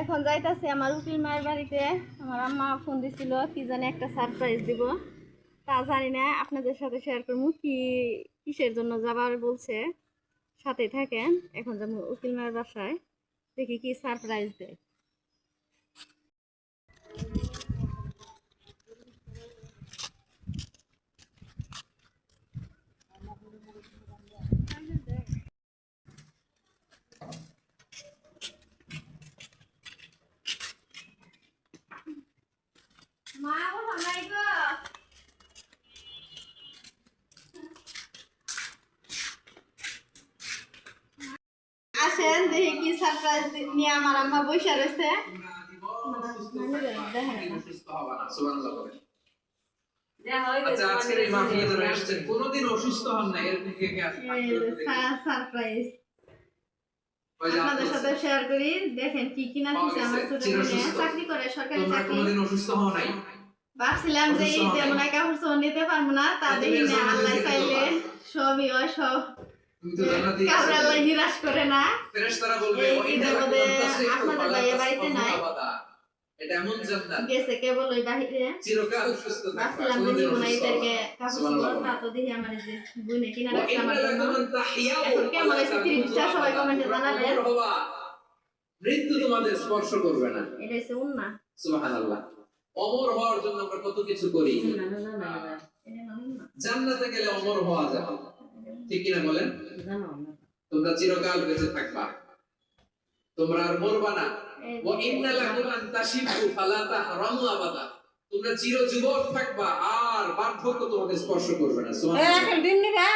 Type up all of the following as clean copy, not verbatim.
এখন যাইতাছি আমার উকিল মায়ের বাড়িতে। আমার আম্মা ফোন দিছিল কি জানি একটা সারপ্রাইজ দিব, তা জানি না, আপনাদের সাথে শেয়ার করবো কি কিসের জন্য যাবার বলছে। সাথে থাকেন, এখন যাবো উকিল মায়ের বাসায়, দেখি কি সারপ্রাইজ দেয়। মা ও হামাই গো, আসেন দেখি কি সারপ্রাইজ নিয়ে আমার আম্মা বসে রয়েছে। আচ্ছা, আজকের এই মাহফিলে যারা এসেছেন কোনোদিন অসুস্থ হন না, এরকম কে কে আছে? সারপ্রাইজ আপনাদের সাথে শেয়ার করি, দেখেন কি কিনা দিছে আমার ছোট বোনে। চাকরি করে, সরকারি চাকরি। কোনোদিন অসুস্থ হও নাই? ভাবছিলাম যে এই তেমন একটা কাপড় নিতে পারবো না, তা দেখি না আল্লাহ চাইলে সবই হয়, সব কাউরে আল্লাহ নিরাশ করে না। ফেরেশতারা বলবে ঈদের মধ্যে আপনাদের ভাইয়া বাড়িতে নাই, এটা এমন জান্নাত গেছে কেবল ওই বাহিরে, চিরকাল সুস্থ থাকবা। ভাবছিলাম যে নিব না ঈদেরকে কাপড়, তা তো দেখি আমার যে বুনে কিনা রাখছে আমার জন্য। এখন কেমন হয়েছে ত্রিশটা সবাই কমেন্টে জানাবেন। মৃত্যু তোমাদের স্পর্শ করবে না, এটা হচ্ছে উন্না। সুবহানাল্লাহ। অমর হওয়ার জন্য আমরা কত কিছু করি। জান্নাতে গেলে অমর হওয়া যাবে, ঠিক কিনা বলেন? তোমরা চিরকাল বেঁচে থাকবা, তোমরা আর মরবা না। ওয়া ইন্না লাকুম আন তাশিবু ফালা তাহরামু আবাদা। তোমরা চিরজীবন থাকবা, আর বার্ধক্য তোমাদের স্পর্শ করবে না। সুবহানাল্লাহ।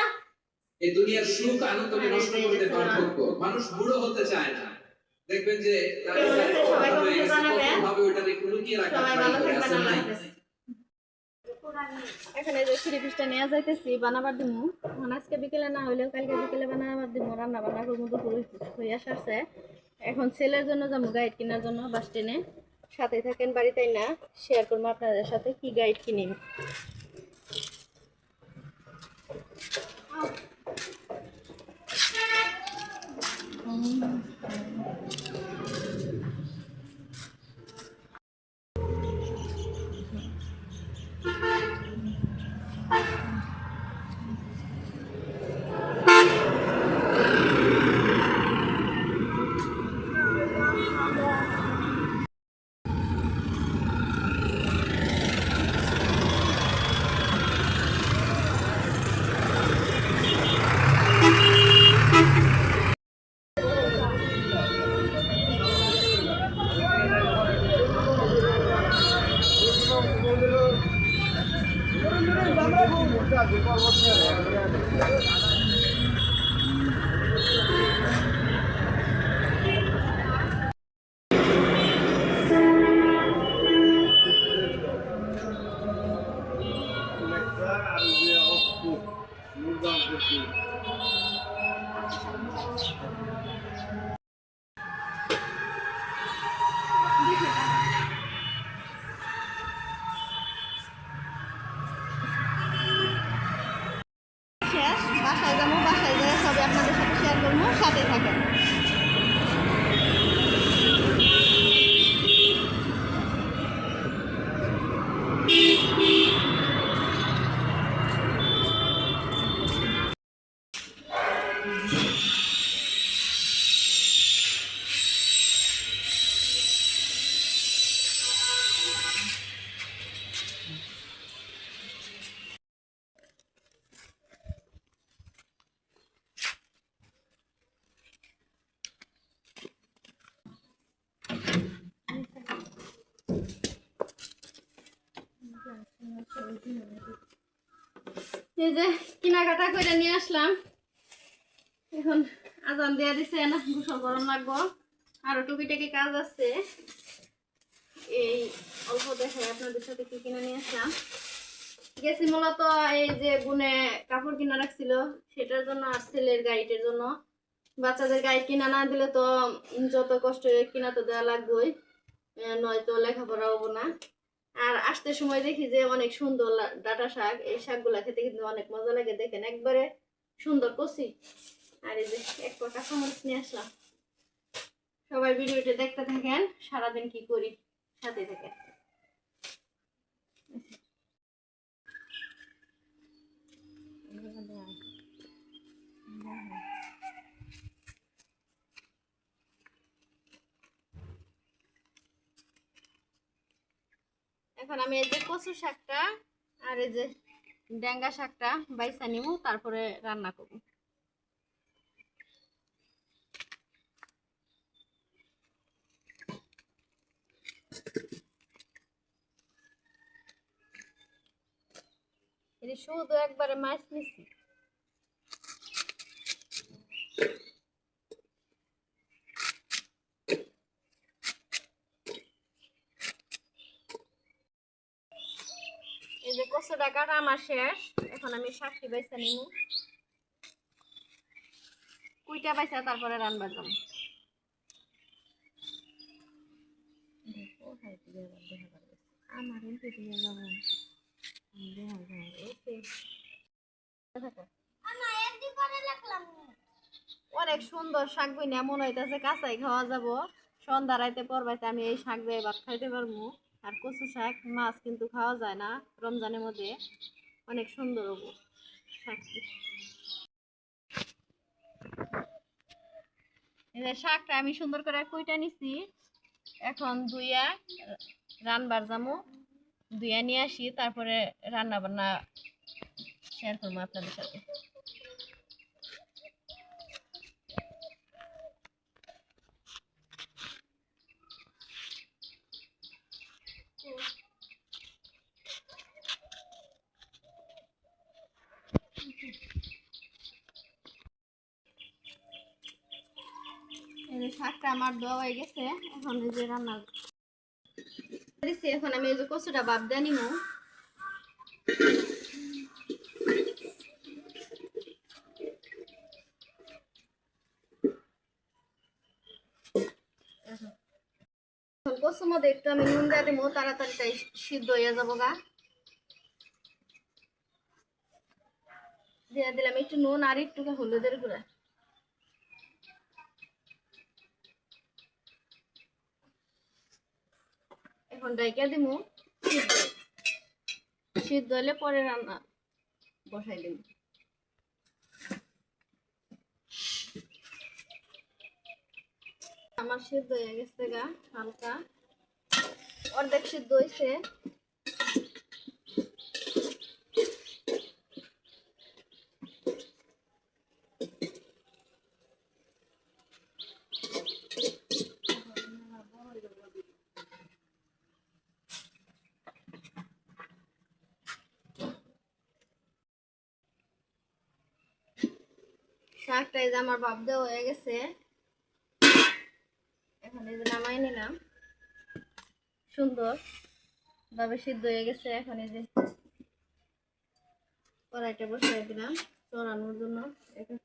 এই দুনিয়ার সুখ আনন্দকে নষ্ট করতে বার্ধক্য। মানুষ বুড়ো হতে চায় না, দেখবেন যে ভাবে ওইটা রেখে লুকিয়ে রাখা হয়। এখন এই যে থ্রি পিসটা নেওয়া যাইতেছি, বানাবার দিমু। আজকে বিকেলে না হইলেও কালকে বিকেলে বানাবার দিমু, রান্না বান্না করবো, দুপুর হইয়া সারছে। এখন ছেলের জন্য যাবো গাইড কেনার জন্য বাস স্ট্যান্ডে। সাথে থাকেন, বাড়িতেই না শেয়ার করবো আপনাদের সাথে কি গাইড কিনি। বাসায় যাবো, বাসায় যেয়ে সবই আপনাদের সাথে শেয়ার করবো, সাথে থাকেন। এই যে কেনাকাটা করে নিয়ে আসলাম, এখন আজান দিয়ে দিছে না, গোসল গরম লাগবো, আরো টুকিটাকি কাজ আছে। এই অল্প দেখাই আপনাদের সাথে কি কিনে নিয়ে আসলাম। গেছি মূলত এই যে বুনে কাপড় কিনা রাখছিল সেটার জন্য, আর ছেলের গাইডের জন্য। বাচ্চাদের গাইড কিনা না দিলে তো যত কষ্ট কিনা তো দেওয়া লাগবেই, নয়তো লেখাপড়া হবো না। আর আসতে সময় দেখি যে অনেক সুন্দর ডাটা শাক, এই শাকগুলা খেতে কিন্তু অনেক মজা লাগে, দেখেন একবারে সুন্দর কচি। আর এই যে এক পা কাঁচামরিচ নিয়ে আসলাম, সবাই ভিডিওটা দেখতে থাকেন, সারাদিন কি করি সাথে থাকেন। এখন আমি এই যে কচু শাকটা আর এই যে ডেঙ্গা শাকটা বাইসা নিব, তারপরে রান্না করব। এই শুধু একবারে মাছ নিছি। এই যে কচুটা কাটা আমার শেষ, এখন আমি শাকটি বাইসা নিব, কুইটা বাইসা তারপরে রান্নার জন্য। অনেক সুন্দর শাক বইনা মনে হইতেছে কাঁচাই খাওয়া যাব। সন্ধ্যা রাইতে পরবাইতে আমি এই শাক দিয়ে ভাত খাইতে পারবো। আর কচু শাক মাছ কিন্তু খাওয়া যায় না রমজানের মধ্যে, অনেক সুন্দর হবো শাকটি। এই যে শাকটা আমি সুন্দর করে কুইটা নিছি, এখন ধুইয়া রান্নার যাবো। ধুইয়া নিয়ে আসি, তারপরে রান্না বান্না শেয়ার করবো আপনাদের সাথে। এই যে শাকটা আমার দেওয়া হয়ে গেছে, এখন এই যে রান্না দিচ্ছি। এখন আমি এই যে কচুটা বাদ দিয়ে নিব। এখন কচুর মধ্যে একটু আমি নুন দিয়ে দিব, তাড়াতাড়ি তাই সিদ্ধ হয়ে যাবো গা। দিয়ে দিলাম একটু নুন আর একটু হলুদের গুঁড়া। এখন ডাইকা দিব, সিদ্ধ হলে পরে রান্না বসাই দেব। আমার সিদ্ধ হয়ে গেছে গা, হালকা অর্ধেক সিদ্ধ হয়েছে। শাকটা এই যে আমার ভাপ দেওয়া হয়ে গেছে, এখন এই যে নামাই নিলাম। সুন্দর ভাবে সিদ্ধ হয়ে গেছে। এখন এই যে কড়াইটা বসাই দিলাম চড়ানোর জন্য। একটা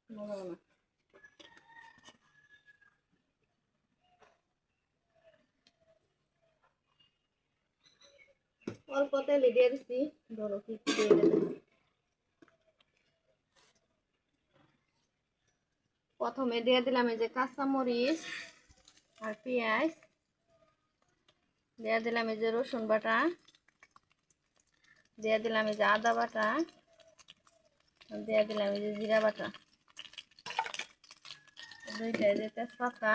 নড়াবো না। অল্প তেলে দিয়ে দিচ্ছি, ধরো কি দিয়ে গেলে। প্রথমে দিয়ে দিলাম এই যে কাঁচামরিচ আর পেঁয়াজ, দিয়ে দিলাম এই যে রসুন বাটা, দিয়ে দিলাম এই যে আদা বাটা, দিয়ে দিলাম এই যে জিরা বাটা, দুইটা এই যে তেজপাতা।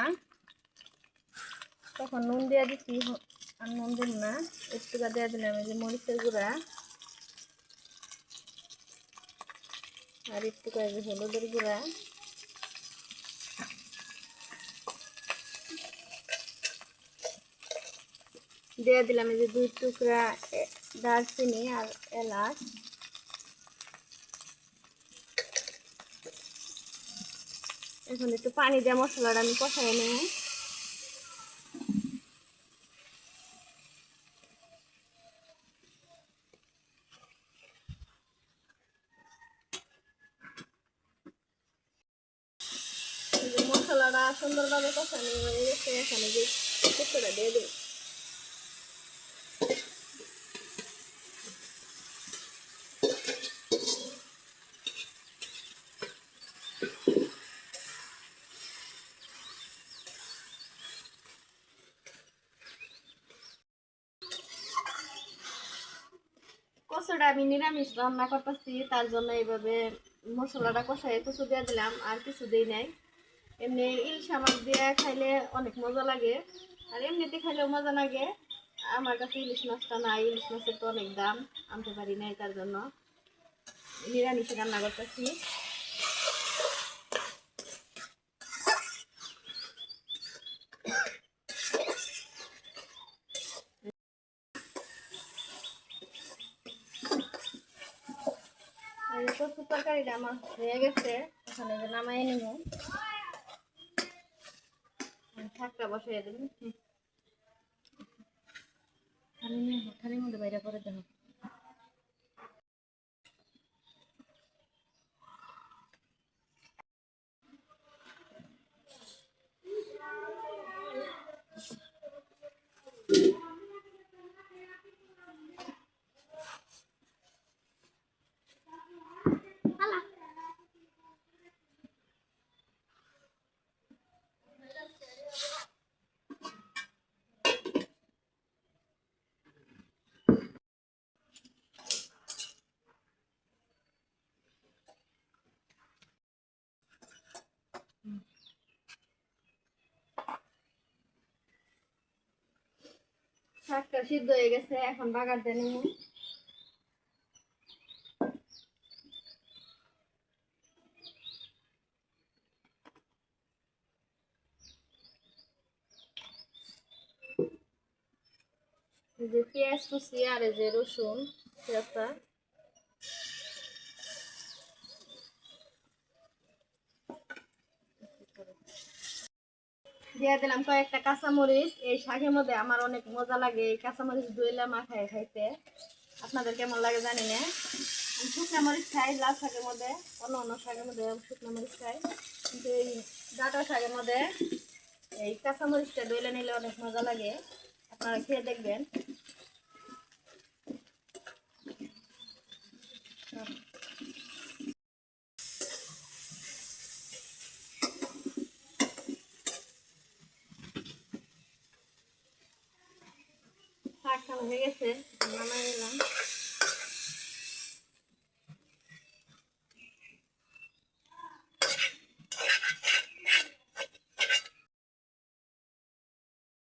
তখন নুন দিয়ে দিচ্ছি, আর নুন দিন না, একটু দিয়ে দিলাম এই যে মরিচের গুঁড়া, আর একটু এই যে হলুদের গুঁড়া, দিয়ে দিলাম এই যে 2 টুকরা দারচিনি আর এলাচ। এখন একটু পানি দিয়ে মশলাটা আমি কষাই নেব। মশলাটা সুন্দরভাবে কষানো হয়ে গেছে, এখানে যে কুচুটা দিয়ে দেব। আমি নিরামিষ রান্না করতেছি, তার জন্য এইভাবে মশলাটা কষাই কিছু দিয়ে দিলাম, আর কিছু দিই নাই। এমনি ইলিশ মাছ দিয়ে খাইলে অনেক মজা লাগে, আর এমনিতে খাইলেও মজা লাগে। আমার কাছে ইলিশ মাছটা নাই, ইলিশ মাছের তো অনেক দাম, আনতে পারি নাই, তার জন্য নিরামিষ রান্না করতেছি। কচুর তরকারিটা আমার হয়ে গেছে, ওখানে যে নামাই নিব, থাকটা বসাই দেবেন। থালির মধ্যে বাইরে করে দেবো। শাকটা সিদ্ধ হয়ে গেছে, এখন বাগার দিয়ে নিব। যে পেঁয়াজ কুচি আর এই যে রসুন পেঁয়াজটা দিয়ে দিলাম, কয়েকটা কাঁচামরিচ। এই শাকের মধ্যে আমার অনেক মজা লাগে এই কাঁচামরিচ দইলা মাখায় খাইতে। আপনাদের কেমন লাগে জানি না। আমি শুকনা মরিচ খাই লাল শাকের মধ্যে, অন্য অন্য শাকের মধ্যে শুকনা মরিচ খাই, কিন্তু এই ডাঁটা শাকের মধ্যে এই কাঁচামরিচটা দইলে নিলে অনেক মজা লাগে। আপনারা খেয়ে দেখবেন। শাক খাওয়া হয়ে গেছে, নামাই নিলাম।